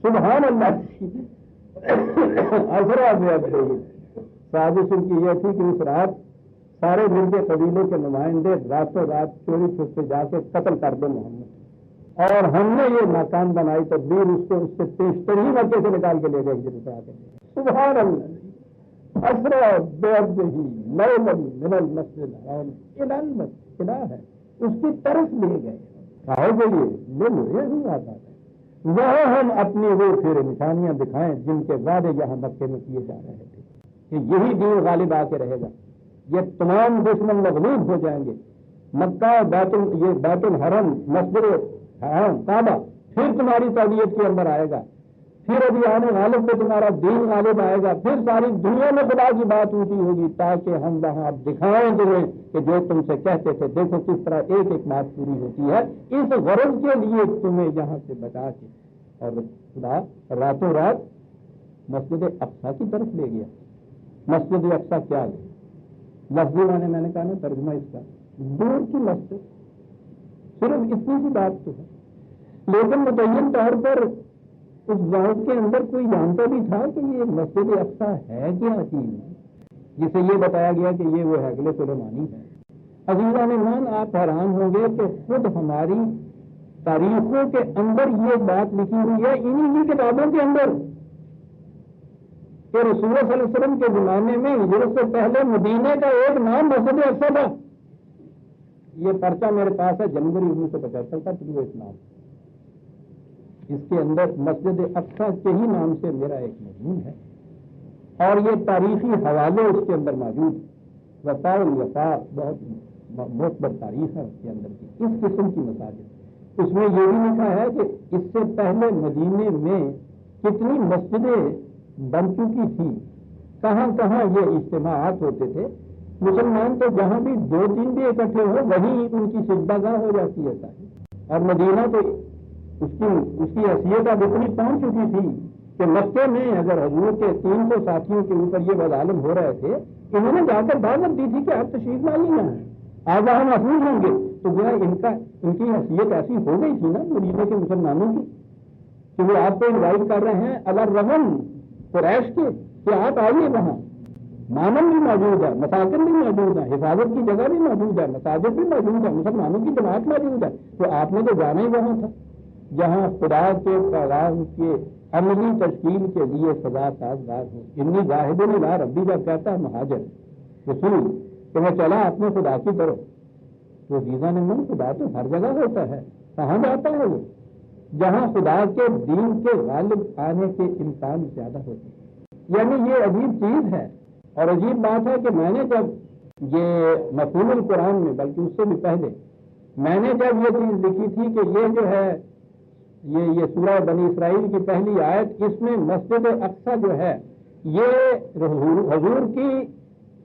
سبحان اللہ اسرا بعبدہ سازش ان کی یہ تھی کہ اس رات سارے مل کے قبیلے کے نمائندے راتوں رات چوری چھپ کے جا کے قتل کر دیں محمد، اور ہم نے یہ ناکام بنائی تدبیر اس کو اس سے پیشتری مکے سے نکال کے لے گئے ہجرت آ کے۔ سبحان اللہ اسرا بعبدہ لیلا من المسجد الحرام الی المسجد، الہ ہے اس کی طرف لے گئے، کہو گے یہ نہیں آتا ہے وہاں ہم اپنی وہ پھر نشانیاں دکھائیں جن کے وعدے یہاں مکے میں کیے جا رہے تھے کہ یہی دین غالب آ کے رہے گا، یہ تمام دشمن مغلوب ہو جائیں گے، مکہ یہ بیت الحرم مسجد حرام کعبہ پھر تمہاری طبیعت کے اندر آئے گا، پھر ابھی آنے غالب پہ تمہارا دین غالب آئے گا، پھر ساری دنیا میں خدا کی بات اونچی ہوگی تاکہ ہم وہاں دکھائیں تمہیں کہ جو تم سے کہتے تھے دیکھو کس طرح ایک ایک بات پوری ہوتی ہے، اس غرض کے لیے تمہیں یہاں سے بچا کے اور خدا راتوں رات مسجد اقصیٰ کی طرف لے گیا۔ مسجد اقصیٰ کیا ہے لفظی معنی میں نے کہا نا ترجمہ اس کا دور کی مسجد، صرف اتنی سی بات تو ہے، لیکن متعین طور پر اس وقت کے اندر کوئی جانتا بھی تھا کہ یہ مسجد اقصیٰ ہے کیا چیز، جسے یہ بتایا گیا کہ یہ وہ ہیکل سلیمانی ہے۔ عزیزان ایمان آپ حیران ہوں گے کہ خود ہماری تاریخوں کے اندر یہ بات لکھی ہوئی ہے انہی کتابوں کے اندر کہ رسول اللہ صلی اللہ علیہ وسلم کے زمانے میں ہجرت سے پہلے مدینے کا ایک نام مسجد اقصیٰ تھا۔ یہ پرچہ میرے پاس ہے جنوری 1975 کا طلوع اسلام، اس کے اندر مسجد اقصیٰ کے ہی نام سے میرا ایک مضمون ہے اور یہ تاریخی حوالے اس کے اندر موجود ہیں، وفاء الوفاء بہت بڑی تاریخ ہے اس کے اندر کی اس قسم کی مساجد۔ اس میں یہ بھی لکھا ہے کہ اس سے پہلے مدینے میں کتنی مسجدیں بن چکی تھی، کہاں کہاں یہ اجتماعات ہوتے تھے، مسلمان تو جہاں بھی 2-3 بھی اکٹھے ہو وہیں ان کی سجدہ گاہ ہو جاتی ہے اور مدینہ تو اس کی حیثیت اب اتنی پہنچ چکی تھی کہ مکے میں اگر حضور کے 300 ساتھیوں کے اوپر یہ وظالم ہو رہے تھے انہوں نے جا کر دعوت دی تھی کہ آپ تشریف لائیے یہاں آپ وہاں محفوظ ہوں گے، تو گویا ان کی حیثیت ایسی ہو گئی تھی نا مدینے کے مسلمانوں کی کہ وہ آپ کو انوائٹ کر رہے ہیں الرغم قریش کے کہ آپ آئیے، وہاں مامن بھی موجود ہے، مساکن بھی موجود ہے، حفاظت کی جگہ بھی موجود ہے، مساجد بھی موجود ہے، مسلمانوں کی جماعت موجود ہے، تو آپ نے تو جانا ہی وہاں تھا جہاں خدا کے پیغام کے عملی تشکیل کے لیے سزا سازگار ہو۔ انی ذاہب الی ربی جب کہتا ہے مہاجر رسول کہ میں چلا اپنے خدا کی طرف، تو عزیزاں نے من خدا تو ہر جگہ ہوتا ہے، کہاں جاتا ہے وہ جہاں خدا کے دین کے غالب آنے کے امکان زیادہ ہوتے ہیں۔ یعنی یہ عجیب چیز ہے اور عجیب بات ہے کہ میں نے جب یہ مفہوم القرآن میں بلکہ اس سے بھی پہلے میں نے جب یہ چیز لکھی تھی کہ یہ جو ہے یہ سورہ بنی اسرائیل کی پہلی آیت اس میں مسجد اقصیٰ جو ہے یہ حضور کی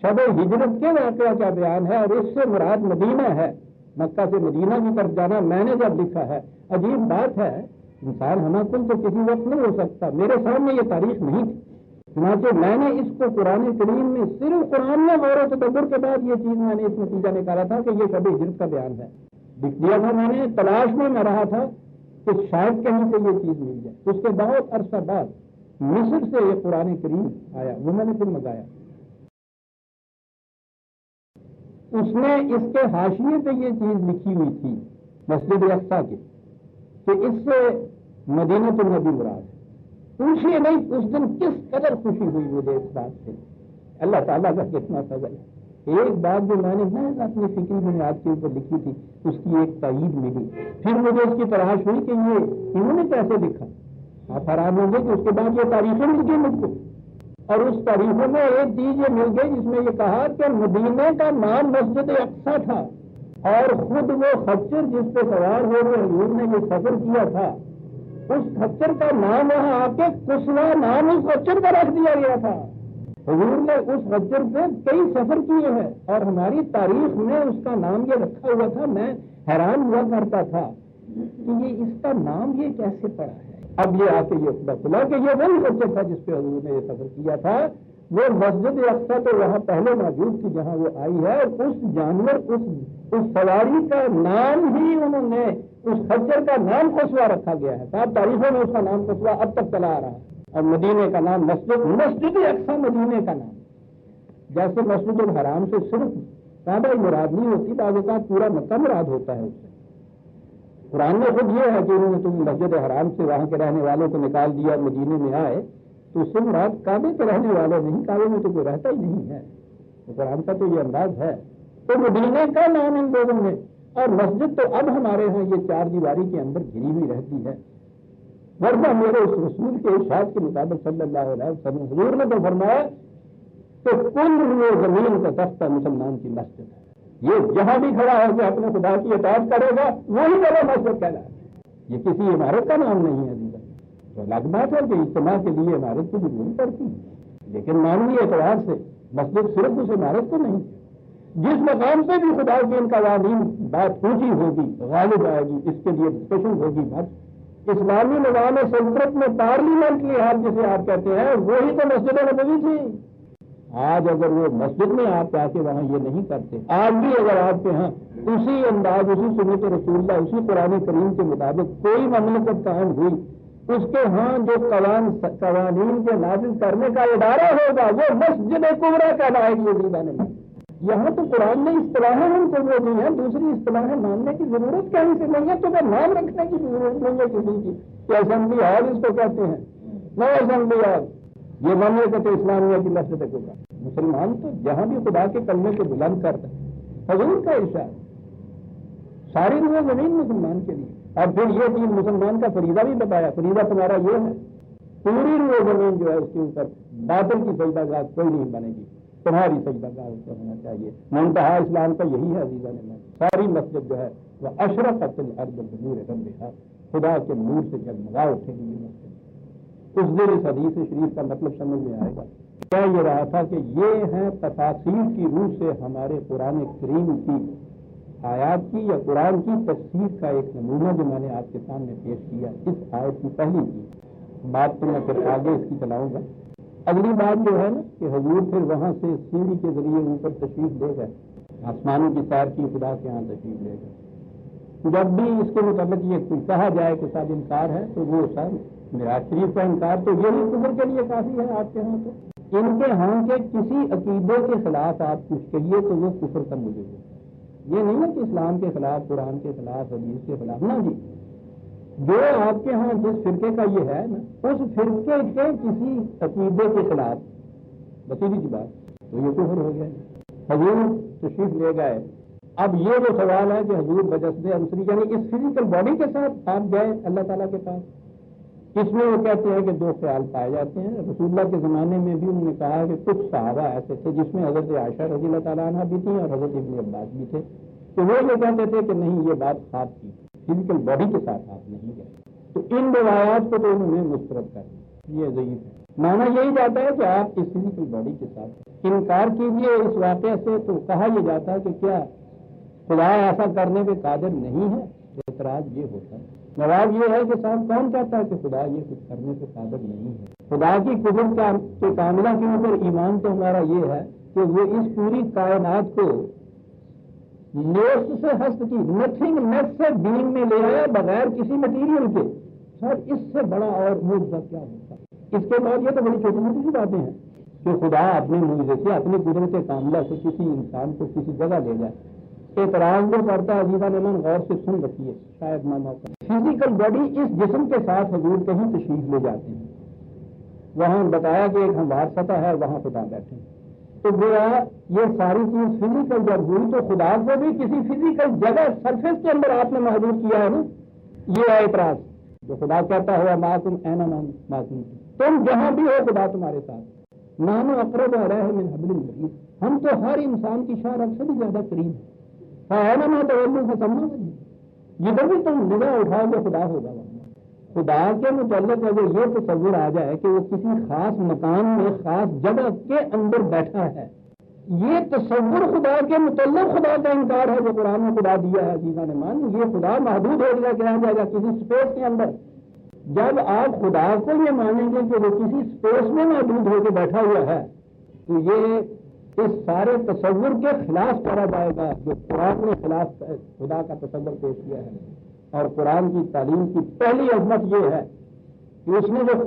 شب ہجرت کے واقعہ کا بیان ہے اور اس سے مراد مدینہ ہے، مکہ سے مدینہ کی طرف جانا میں نے جب لکھا ہے۔ عجیب بات ہے، انسان ہمیں کل تو کسی وقت نہیں ہو سکتا، میرے سامنے یہ تاریخ نہیں تھی، چنانچہ میں نے اس کو قرآن کریم میں صرف قرآن میں غور و تدبر کے بعد یہ چیز میں نے اس نتیجہ نکالا تھا کہ یہ شب ہجرت کا بیان ہے، لکھ دیا تھا میں نے، تلاش میں رہا تھا کہ شاید کہیں سے یہ چیز مل جائے۔ اس کے بہت عرصہ بعد مصر سے یہ قرآن کریم آیا، وہ میں نے پھر منگایا، اس میں اس کے حاشیے پہ یہ چیز لکھی ہوئی تھی مسجد اقصیٰ کی کہ اس سے مدینہ النبی مراد ہے۔ پوچھیے نہیں اس دن کس قدر خوشی ہوئی مجھے اس بات سے، اللہ تعالیٰ کا کتنا فضل ہے۔ ایک بات جو میں نے اپنی فکری بنیاد کے اوپر لکھی تھی اس کی ایک تائید ملی، پھر مجھے اس کی تلاش ہوئی کہ یہ انہوں نے کیسے لکھا۔ آپ حیران ہوں گے کہ اس کے بعد یہ تاریخیں مل گئی مجھ کو، اور اس تاریخوں میں ایک چیز یہ مل گئی جس میں یہ کہا کہ مدینے کا نام مسجد اقصیٰ تھا اور خود وہ خچر جس پہ سوار ہو کر حضور نے یہ سفر کیا تھا اس خچر کا نام وہاں آ کے قصوہ نام اس خچر کا رکھ دیا گیا تھا۔ حضور نے اس خچر پہ کئی سفر کیے ہیں اور ہماری تاریخ میں اس کا نام یہ رکھا ہوا تھا، میں حیران ہوا کرتا تھا کہ یہ اس کا نام یہ کیسے پڑا ہے۔ اب یہ آ کے یہ خدا کھلا کہ یہ وہی خچر تھا جس پہ حضور نے یہ سفر کیا تھا، وہ مسجد اقصیٰ تو وہاں پہلے موجود تھی جہاں وہ آئی ہے، اور اس جانور اس سواری کا نام ہی انہوں نے اس خچر کا نام قصوہ رکھا گیا ہے، صاحب تاریخوں میں اس کا نام قصوہ اب تک چلا آ رہا ہے، اور مدینے کا نام مسجد اقصی مدینے کا نام، جیسے مسجد الحرام سے صرف کعبہ مراد نہیں ہوتی، بعض اوقات پورا مکہ مراد ہوتا ہے اس سے۔ قرآن میں خود یہ ہے کہ انہوں نے تم مسجد حرام سے وہاں کے رہنے والوں کو نکال دیا، مدینے میں آئے، تو اس سے مراد کعبے کے رہنے والے نہیں، کعبے میں تو کوئی رہتا ہی نہیں ہے، تو قرآن کا تو یہ انداز ہے۔ تو مدینے کا نام ان لوگوں نے، اور مسجد تو اب ہمارے ہاں یہ چار دیواری کے اندر گھری ہوئی رہتی ہے، ورنہ میرے اس رسول کے ارشاد کے مطابق صلی اللہ علیہ وسلم حضور نے تو فرمایا کہ کل روئے زمین کا تختہ مسلمان کی مسجد ہے، یہ جہاں بھی کھڑا ہے کہ اپنے خدا کی اطاعت کرے گا وہی جگہ مسجد کہلائے گا، یہ کسی عمارت کا نام نہیں ہے دیگر، تو الگ بات ہے کہ اجتماع کے لیے عمارت کی ضرورت پڑتی ہے، لیکن معنوی اعتبار سے مسجد صرف اس عمارت کو نہیں، جس مقام سے بھی خدا کے ان قوانین بات اونچی ہوگی غالب آئے گی، اس کے لیے ڈسکشن ہوگی بات۔ اسلامی نظام سلطنت میں پارلیمنٹ لحاظ جسے آپ کہتے ہیں وہی تو مسجد نبوی تھی۔ آج اگر وہ مسجد میں آپ آ کے وہاں یہ نہیں کرتے، آج بھی اگر آپ کے ہاں اسی انداز، اسی سنت رسول اللہ، اسی قرآن کریم کے مطابق کوئی مملکت قائم ہوئی، اس کے ہاں جو قوانین کے نافذ کرنے کا ادارہ ہوگا وہ مسجد کبریٰ کہلائے گی۔ عزیزان اللہ، یہاں تو قرآن نے اصطلاحیں ہم کو وہ دی ہیں، دوسری اصطلاحیں ماننے کی ضرورت کہیں سے نہیں ہے، تو پھر نام رکھنے کی ضرورت نہیں ہے کسی کی کہ اسمبلی ہال اس کو کہتے ہیں، نو اسمبلی ہال، یہ مملکت اسلامیہ کی مسجد کبریٰ۔ مسلمان تو جہاں بھی خدا کے کلمے کو بلند کرتا ہے، حضور کا ارشاد ساری روح زمین مسلمان کے لیے، اور پھر یہ چیز مسلمان کا فریضہ بھی بتایا، فریضہ تمہارا یہ ہے پوری روح زمین جو ہے اس کے اوپر باطل کی سجدہ گاہ کوئی نہیں بنے گی، تمہاری سجدہ گاہ اس پر ہونا چاہیے۔ منتہا اسلام کا یہی ہے عزیزان اللہ، ساری مسجد جو ہے وہ اشرقت الارض بنور ربھا، خدا کے نور سے جگمگا اٹھے گی یہ مسجد۔ اس دن اس حدیث شریف کا مطلب سمجھ میں آئے گا۔ کیا یہ رہا تھا کہ یہ ہیں تفاسیر کی روح سے ہمارے قرآن کریم کی آیات کی یا قرآن کی تفسیر کا ایک نمونہ جو میں نے آپ کے سامنے پیش کیا، اس آیت کی پہلی کی بات تو میں پھر آگے اس کی چلاؤں گا۔ اگلی بات جو ہے نا کہ حضور پھر وہاں سے سیڑھی کے ذریعے اوپر تشریف لے گئے، آسمانوں کی سیر کی، خدا کے ہاں تشریف لے گئے۔ جب بھی اس کے متعلق یہ کہا جائے کہ سب انکار ہے تو وہ سب معراج شریف کا انکار تو یہی کفر کے لیے کافی ہے آپ کے ہاں، تو ان کے ہاں کے کسی عقیدے کے خلاف آپ کچھ کہیے تو وہ کفر کا مجرم ہوتا ہے۔ یہ نہیں ہے کہ اسلام کے خلاف، قرآن کے خلاف، حدیث کے خلاف، نہ جی، جو آپ کے ہاں جس فرقے کا یہ ہے نا، اس فرقے کے کسی عقیدے کے خلاف بسیدی کی بات تو یہ کفر ہو گیا۔ حضور تشریف لے گئے، اب یہ جو سوال ہے کہ حضور بجسد انصری یعنی اس فزیکل باڈی کے ساتھ آپ گئے اللہ تعالیٰ کے پاس، اس میں وہ کہتے ہیں کہ دو خیال پائے جاتے ہیں۔ رسول اللہ کے زمانے میں بھی انہوں نے کہا کہ کچھ صحابہ ایسے تھے جس میں حضرت عائشہ رضی اللہ تعالیٰ عنہ بھی تھیں اور حضرت ابن عباس بھی تھے، تو وہ یہ کہتے تھے کہ نہیں یہ بات خواب کی، فزیکل باڈی کے ساتھ آپ نہیں گئے، تو ان روایات کو تو انہوں نے مسترد کر دیا، یہ ضعیف ہے۔ مانا یہی جاتا ہے کہ آپ اس فزیکل باڈی کے ساتھ انکار کیجیے اس واقعے سے، تو کہا یہ جاتا ہے کہ کیا خدا ایسا کرنے پہ قادر نہیں ہے؟ اعتراض یہ ہوتا ہے، جواب یہ ہے کہ صاحب کون کہتا ہے کہ خدا یہ کچھ کرنے پہ قادر نہیں ہے؟ خدا کی قدرت کے کاملہ کے اوپر ایمان تو ہمارا یہ ہے کہ وہ اس پوری کائنات کو لیس سے ہست کی، نتھنگ لیس سے بینگ میں لے آیا بغیر کسی مٹیریل کے، صاحب اس سے بڑا اور معجزہ کیا ہوتا ہے؟ اس کے بعد یہ تو بڑی چھوٹی موٹی سی باتیں ہیں کہ خدا اپنے معجزے سے، اپنی قدرت کاملہ سے کسی انسان کو کسی جگہ لے جائے۔ اعتراض جو کرتا ہے عزیزان ایمان غور سے سن رکھیے، شاید نہ موقع، فزیکل باڈی اس جسم کے ساتھ حضور کہیں تشریف لے جاتے ہیں، وہاں بتایا کہ ایک ہموار سطح ہے وہاں خدا بیٹھے، تو گویا یہ ساری چیز فزیکل جب ہوئی تو خدا کو بھی کسی فزیکل جگہ سرفیس کے اندر آپ نے محدود کیا ہے نا، یہ ہے اعتراض۔ جو خدا کہتا ہوا معصوم اینا معصوم، تم جہاں بھی ہو خدا تمہارے ساتھ، نحن اقرب الیہ من حبل الورید، ہم تو ہر انسان کی شاہ رگ سے بھی زیادہ قریب ہیں، فَأَيْنَمَا تَوَلُّوا فَثَمَّ وَجْهُ اللَّهِ، جدھر بھی تم نگاہ اٹھاؤ گے خدا ہوگا وہاں۔ خدا کے متعلق اگر یہ تصور آ جائے کہ وہ کسی خاص مکان میں خاص جگہ کے اندر بیٹھا ہے، یہ تصور خدا کے متعلق خدا کا انکار ہے جو قرآن میں خدا دیا ہے عزیزان ایمان۔ یہ خدا محدود ہو گیا، کہا جائے گا کسی سپیس کے اندر۔ جب آپ خدا کو یہ مانیں گے کہ وہ کسی سپیس میں محدود ہو کے بیٹھا ہوا ہے، تو یہ اس سارے تصور کے خلاف کرا جائے گا جو قرآن نے خلاف خدا کا تصور پیش کیا ہے۔ اور قرآن کی تعلیم کی پہلی عظمت یہ ہے کہ اس نے جو